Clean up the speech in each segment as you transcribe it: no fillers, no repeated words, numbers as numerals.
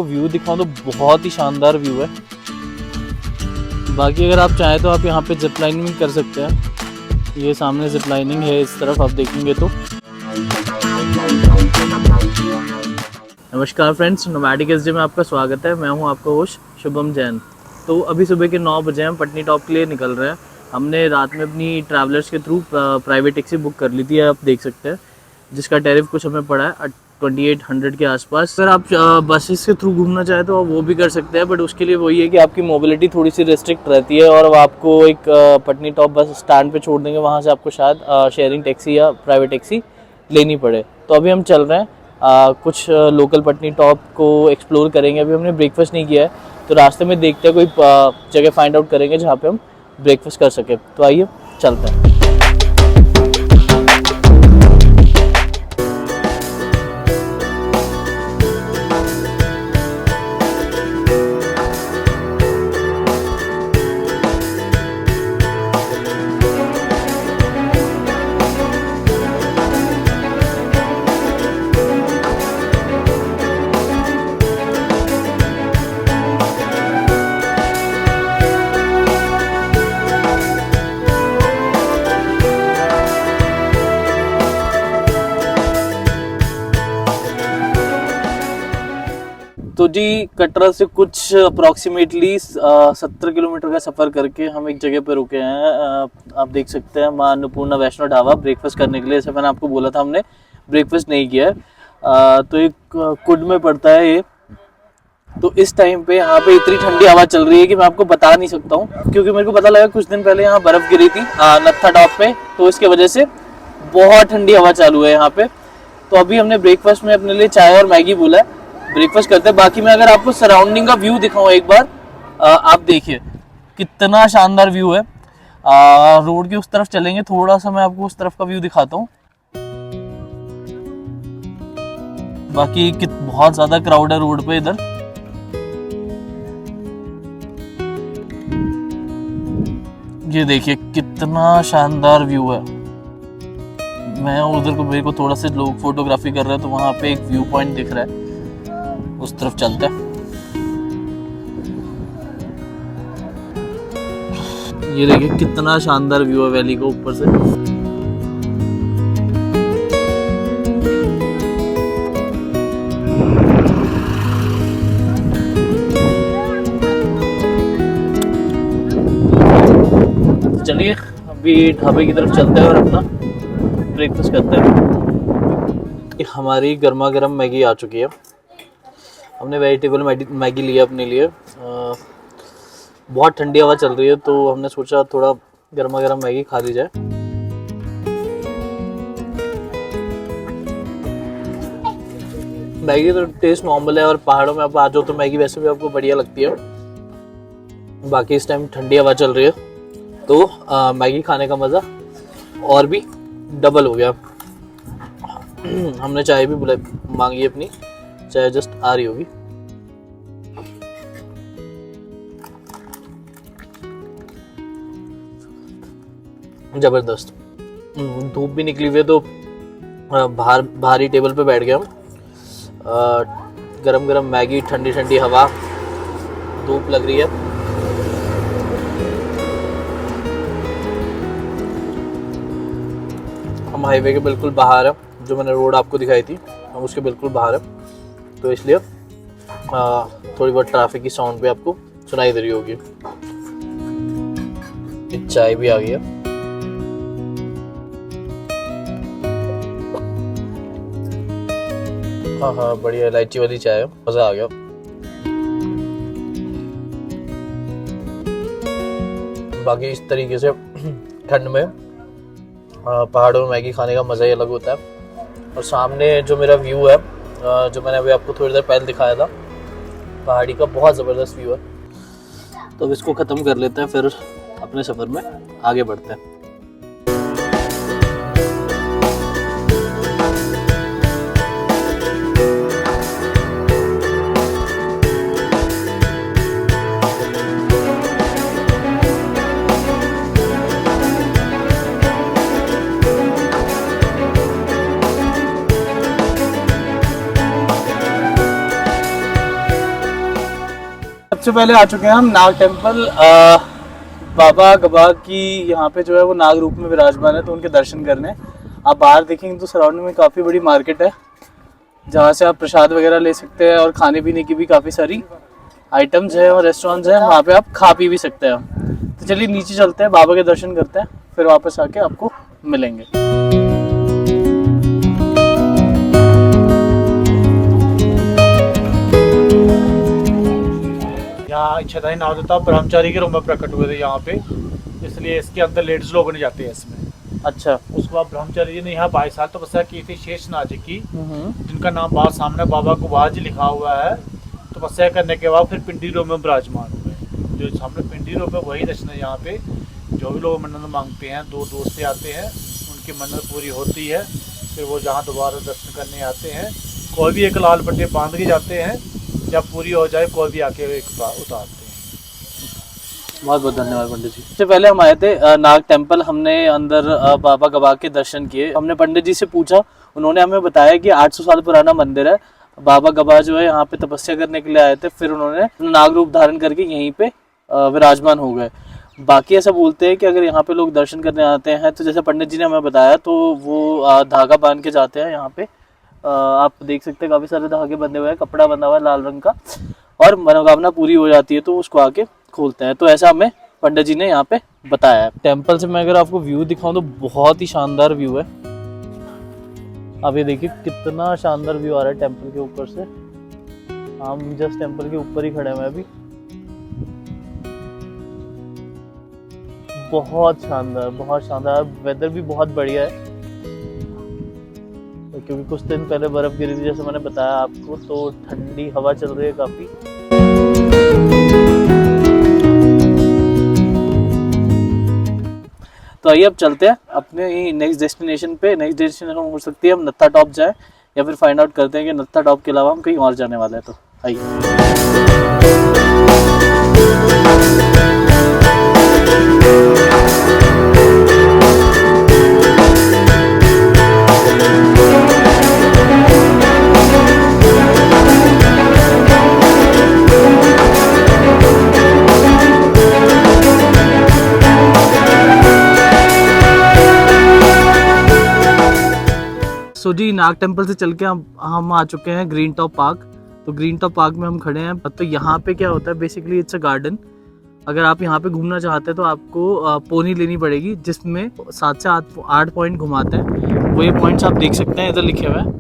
View दिखाऊं तो बहुत ही शानदार व्यू है। बाकी अगर आप चाहें तो आप यहाँ पे जिप लाइनिंग भी कर सकते हैं। ये सामने जिप लाइनिंग है, इस तरफ आप देखेंगे तो। नमस्कार फ्रेंड्स, नोमैडिक एसजे में आपका स्वागत है। मैं हूँ आपका होस्ट शुभम जैन। तो अभी सुबह के 9 बजे हम पटनी टॉप के लिए निकल रहे हैं। हमने रात में अपनी ट्रैवलर्स के थ्रू प्राइवेट टैक्सी बुक कर ली थी, आप देख सकते हैं, जिसका टैरिफ कुछ हमें पड़ा है 2800 के आसपास। अगर आप बसेस के थ्रू घूमना चाहें तो आप वो भी कर सकते हैं, बट उसके लिए वही है कि आपकी मोबिलिटी थोड़ी सी रिस्ट्रिक्ट रहती है और आपको एक पटनी टॉप बस स्टैंड पे छोड़ देंगे, वहाँ से आपको शायद शेयरिंग टैक्सी या प्राइवेट टैक्सी लेनी पड़े। तो अभी हम चल रहे हैं, कुछ लोकल पटनी टॉप को एक्सप्लोर करेंगे। अभी हमने ब्रेकफास्ट नहीं किया है, तो रास्ते में देखते हैं कोई जगह फाइंड आउट करेंगे जहाँ पे हम ब्रेकफास्ट कर सकें। तो आइए चलते हैं। तो जी, कटरा से कुछ अप्रॉक्सीमेटली 70 किलोमीटर का सफ़र करके हम एक जगह पर रुके हैं। आप देख सकते हैं, माँ अन्नपूर्णा वैष्णो ढाबा, ब्रेकफास्ट करने के लिए। जैसे मैंने आपको बोला था, हमने ब्रेकफास्ट नहीं किया है। तो एक कुड में पड़ता है ये। तो इस टाइम पे यहाँ पे इतनी ठंडी हवा चल रही है कि मैं आपको बता नहीं सकता हूँ, क्योंकि मेरे को पता लगा कुछ दिन पहले यहाँ बर्फ़ गिरी थी नत्था टॉप पे, तो इसके वजह से बहुत ठंडी हवा चालू है यहाँ पे। तो अभी हमने ब्रेकफास्ट में अपने लिए चाय और मैगी बोला है, ब्रेकफास्ट करते हैं। बाकी मैं अगर आपको सराउंडिंग का व्यू दिखाऊं एक बार, आप देखिए कितना शानदार व्यू है। रोड के उस तरफ चलेंगे, थोड़ा सा मैं आपको उस तरफ का व्यू दिखाता हूँ। बाकी बहुत ज्यादा क्राउड है रोड पे इधर। ये देखिए कितना शानदार व्यू है। मैं उधर को, मेरे को थोड़ा से लोग फोटोग्राफी कर रहे हैं, तो वहां पे एक व्यू पॉइंट दिख रहा है, उस तरफ चलते हैं। ये देखिए कितना शानदार व्यू है वैली को ऊपर से। चलिए अभी ढाबे की तरफ चलते हैं और अपना ब्रेकफास्ट करते हैं। हमारी गर्मा गर्म मैगी आ चुकी है। हमने वेजिटेबल मैगी लिया अपने लिए। बहुत ठंडी हवा चल रही है, तो हमने सोचा थोड़ा गर्मा गर्म मैगी खा ली जाए। मैगी तो टेस्ट नॉर्मल है, और पहाड़ों में आप आ जाओ तो मैगी वैसे भी आपको बढ़िया लगती है। बाकी इस टाइम ठंडी हवा चल रही है, तो मैगी खाने का मज़ा और भी डबल हो गया। हमने चाय भी मांगी अपनी, चाय जस्ट आ रही होगी। जबरदस्त। धूप भी निकली हुई है, तो भारी टेबल पे बैठ गए हम। गरम गरम मैगी, ठंडी ठंडी हवा, धूप लग रही है। हम हाईवे के बिल्कुल बाहर है, जो मैंने रोड आपको दिखाई थी, हम उसके बिल्कुल बाहर है, तो इसलिए थोड़ी बहुत ट्रैफिक की साउंड भी आपको सुनाई दे रही होगी। चाय भी आ गई है। हाँ हाँ, बढ़िया इलायची वाली चाय है, मज़ा आ गया। बाकी इस तरीके से ठंड में पहाड़ों में मैगी खाने का मज़ा ही अलग होता है। और सामने जो मेरा व्यू है, जो मैंने अभी आपको थोड़ी देर पहले दिखाया था, पहाड़ी का बहुत ज़बरदस्त व्यू है। तो अब इसको ख़त्म कर लेते हैं, फिर अपने सफ़र में आगे बढ़ते हैं। सबसे पहले आ चुके हैं हम नाग टेम्पल। बाबा गबा की यहाँ पे जो है वो नाग रूप में विराजमान है, तो उनके दर्शन करने। आप बाहर देखेंगे तो सराउंडिंग में काफ़ी बड़ी मार्केट है, जहाँ से आप प्रसाद वगैरह ले सकते हैं और खाने पीने की भी काफ़ी सारी आइटम्स है और रेस्टोरेंट्स हैं, वहाँ पे आप खा पी भी सकते हैं। तो चलिए नीचे चलते हैं, बाबा के दर्शन करते हैं, फिर वापस आके आपको मिलेंगे। यहाँ इच्छाधारी नाग देवता ब्रह्मचारी के रूप में प्रकट हुए थे यहाँ पे, इसलिए इसके अंदर लेडीज लोग नहीं जाते हैं इसमें। अच्छा। उसके बाद ब्रह्मचारी जी ने यहाँ 22 साल तपस्या की थी शेषनाग जी की, जिनका नाम बाहर सामने बाबा गुबाज जी लिखा हुआ है। तपस्या करने के बाद फिर पिंडी रूप में विराजमान हुए। जो सामने पिंडी रूप है वही दर्शन है यहाँ पे। जो भी लोग मन्नत मांगते हैं, दूर दूर से आते हैं, उनकी मन्नत पूरी होती है। फिर वो जहाँ दोबारा दर्शन करने आते हैं, कोई भी एक लाल पट्टे बांध के जाते हैं, जब पूरी हो जाए कोई भी आके एक उतारते हैं। बहुत बहुत धन्यवाद पंडित जी। इससे पहले हम आए थे नाग टेम्पल, हमने अंदर बाबा गबा के दर्शन किए। हमने पंडित जी से पूछा, उन्होंने हमें बताया कि 800 साल पुराना मंदिर है। बाबा गबा जो है यहाँ पे तपस्या करने के लिए आए थे, फिर उन्होंने नाग रूप धारण करके यहीं पे विराजमान हो गए। बाकी ऐसा बोलते हैं कि अगर यहाँ पे लोग दर्शन करने आते हैं, तो जैसे पंडित जी ने हमें बताया, तो वो धागा बांध के जाते हैं। यहाँ पे आप देख सकते हैं काफ़ी सारे धागे बंधे हुए हैं, कपड़ा बंधा हुआ है लाल रंग का, और मनोकामना पूरी हो जाती है तो उसको आके खोलते हैं। तो ऐसा हमें पंडित जी ने यहाँ पे बताया है। टेम्पल से मैं अगर आपको व्यू दिखाऊं तो बहुत ही शानदार व्यू है। अब ये देखिए कितना शानदार व्यू आ रहा है टेम्पल के ऊपर से। हम जस्ट टेम्पल के ऊपर ही खड़े हुए हैं अभी। बहुत शानदार। वेदर भी बहुत बढ़िया है, क्योंकि कुछ दिन पहले बर्फ गिरी थी जैसे मैंने बताया आपको, तो ठंडी हवा चल रही है काफी। तो आइए अब चलते हैं अपने नेक्स्ट डेस्टिनेशन पे। नेक्स्ट डेस्टिनेशन हो सकती है हम नत्था टॉप जाए, या फिर फाइंड आउट करते हैं कि नत्था टॉप के अलावा हम कहीं और जाने वाले हैं। तो आइए। सो जी, नाग टेम्पल से चल के हम आ चुके हैं ग्रीन टॉप पार्क। तो ग्रीन टॉप पार्क में हम खड़े हैं। तो यहाँ पे क्या होता है, बेसिकली इट्स अ गार्डन। अगर आप यहाँ पे घूमना चाहते हैं तो आपको पोनी लेनी पड़ेगी, जिसमें 7 से 8 पॉइंट घुमाते हैं। वो ये पॉइंट्स आप देख सकते हैं, इधर लिखे हुए हैं।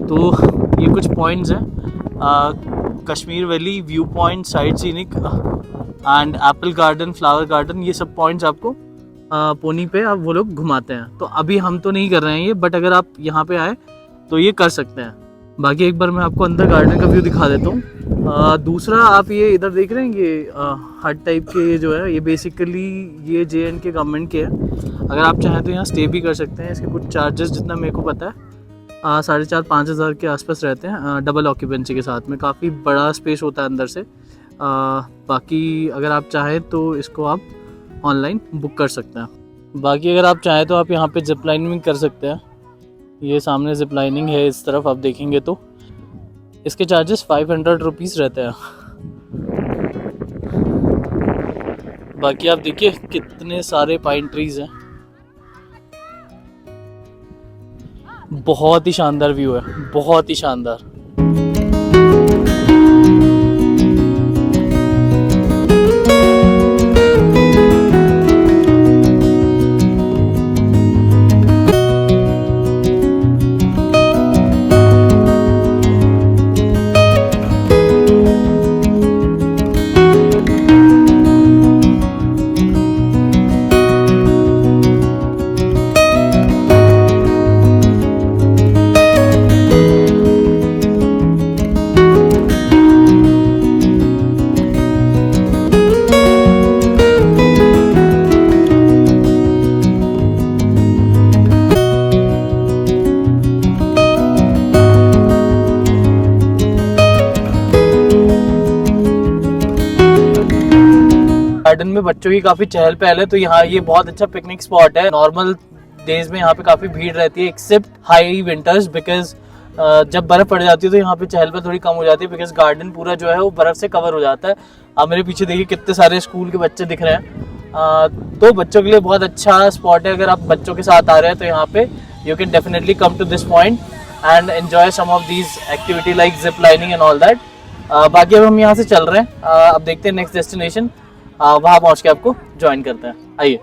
तो ये कुछ पॉइंट्स हैं, Kashmir valley, view point, side scenic and Apple garden, flower garden. ये सब पॉइंट्स आपको पोनी पे आप वो लोग घुमाते हैं। तो अभी हम तो नहीं कर रहे हैं ये, बट अगर आप यहाँ पे आए तो ये कर सकते हैं। बाकी एक बार मैं आपको अंदर गार्डन का व्यू दिखा देता हूँ। दूसरा, आप ये इधर देख रहे हैं, ये हट टाइप के जो है, ये बेसिकली ये JNK गवर्नमेंट के है। अगर आप चाहें तो यहाँ स्टे भी कर सकते हैं। इसके कुछ चार्जेस जितना मेरे को पता है 4,500-5 हज़ार के आसपास रहते हैं, डबल ऑक्यूपेंसी के साथ में। काफ़ी बड़ा स्पेस होता है अंदर से। बाकी अगर आप चाहें तो इसको आप ऑनलाइन बुक कर सकते हैं। बाकी अगर आप चाहें तो आप यहाँ पे जिप लाइनिंग कर सकते हैं। ये सामने जिप लाइनिंग है, इस तरफ आप देखेंगे तो इसके चार्जेस 500 रुपीज़ रहते हैं। बाकी आप देखिए कितने सारे पाइन ट्रीज हैं, बहुत ही शानदार व्यू है, बहुत ही शानदार। गार्डन में बच्चों की काफी चहल पहल है, तो यहाँ ये बहुत अच्छा पिकनिक स्पॉट है। नॉर्मल डेज में यहाँ पे काफी भीड़ रहती है, एक्सेप्ट हाई विंटर्स, बिकॉज जब बर्फ पड़ जाती है तो यहाँ पे चहल पहल थोड़ी कम हो जाती है, बिकॉज गार्डन पूरा जो है वो बर्फ से कवर हो जाता है। आप मेरे पीछे देखिए कितने सारे स्कूल के बच्चे दिख रहे हैं। तो बच्चों के लिए बहुत अच्छा स्पॉट है। अगर आप बच्चों के साथ आ रहे हैं तो यहाँ पे you can definitely come to this point and enjoy some of these activity like zip lining and all that. बाकी अब हम यहाँ से चल रहे हैं, अब देखते हैं नेक्स्ट डेस्टिनेशन, वहाँ पहुँच के आपको ज्वाइन करते हैं। आइए।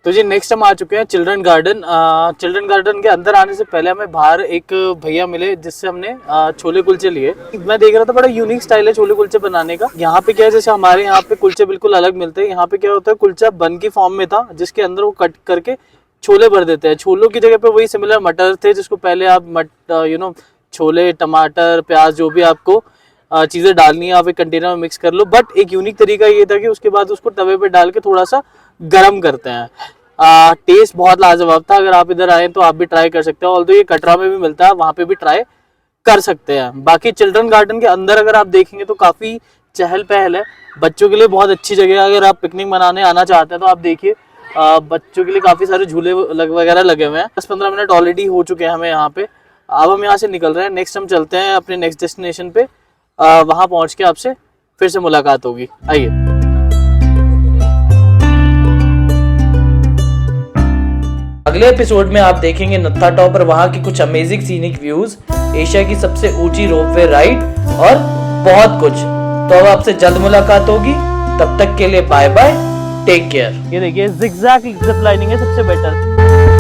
तो जी नेक्स्ट हम आ चुके हैं चिल्ड्रन गार्डन। चिल्ड्रन गार्डन के अंदर आने से पहले हमें बाहर एक भैया मिले जिससे हमने छोले कुलचे लिए। मैं देख रहा था बड़ा यूनिक स्टाइल है छोले कुलचे बनाने का। यहाँ पे क्या है, जैसे हमारे यहाँ पे कुलचे बिल्कुल अलग मिलते हैं, यहाँ पे क्या होता है कुलचा बन की फॉर्म में था जिसके अंदर वो कट करके छोले भर देते हैं। छोलों की जगह पे वही सिमिलर मटर थे जिसको पहले आप छोले टमाटर प्याज जो भी आपको चीज़ें डालनी है आप एक कंटेनर में मिक्स कर लो। बट एक यूनिक तरीका ये था कि उसके बाद उसको तवे पे डाल के थोड़ा सा गर्म करते हैं। टेस्ट बहुत लाजवाब था। अगर आप इधर आए तो आप भी ट्राई कर सकते हो। ऑल्दो ये कटरा में भी मिलता है, वहाँ पे भी ट्राई कर सकते हैं। बाकी चिल्ड्रन गार्डन के अंदर अगर आप देखेंगे तो काफ़ी चहल पहल है, बच्चों के लिए बहुत अच्छी जगह है। अगर आप पिकनिक मनाने आना चाहते हैं तो आप देखिए बच्चों के लिए काफ़ी सारे झूले वगैरह लगे हुए हैं। 10-15 मिनट ऑलरेडी हो चुके हैं हमें यहाँ पे। अब हम यहाँ से निकल रहे हैं। नेक्स्ट हम चलते हैं अपने नेक्स्ट डेस्टिनेशन पे, वहाँ पहुँच के आपसे फिर से मुलाकात होगी। आइए। अगले एपिसोड में आप देखेंगे नत्था टॉप और वहाँ की कुछ अमेजिंग सीनिक व्यूज, एशिया की सबसे ऊंची रोपवे राइड और बहुत कुछ। तो अब आपसे जल्द मुलाकात होगी, तब तक के लिए बाय बाय, टेक केयर। ये देखिए जिगजैग जिप लाइनिंग है सबसे बेटर।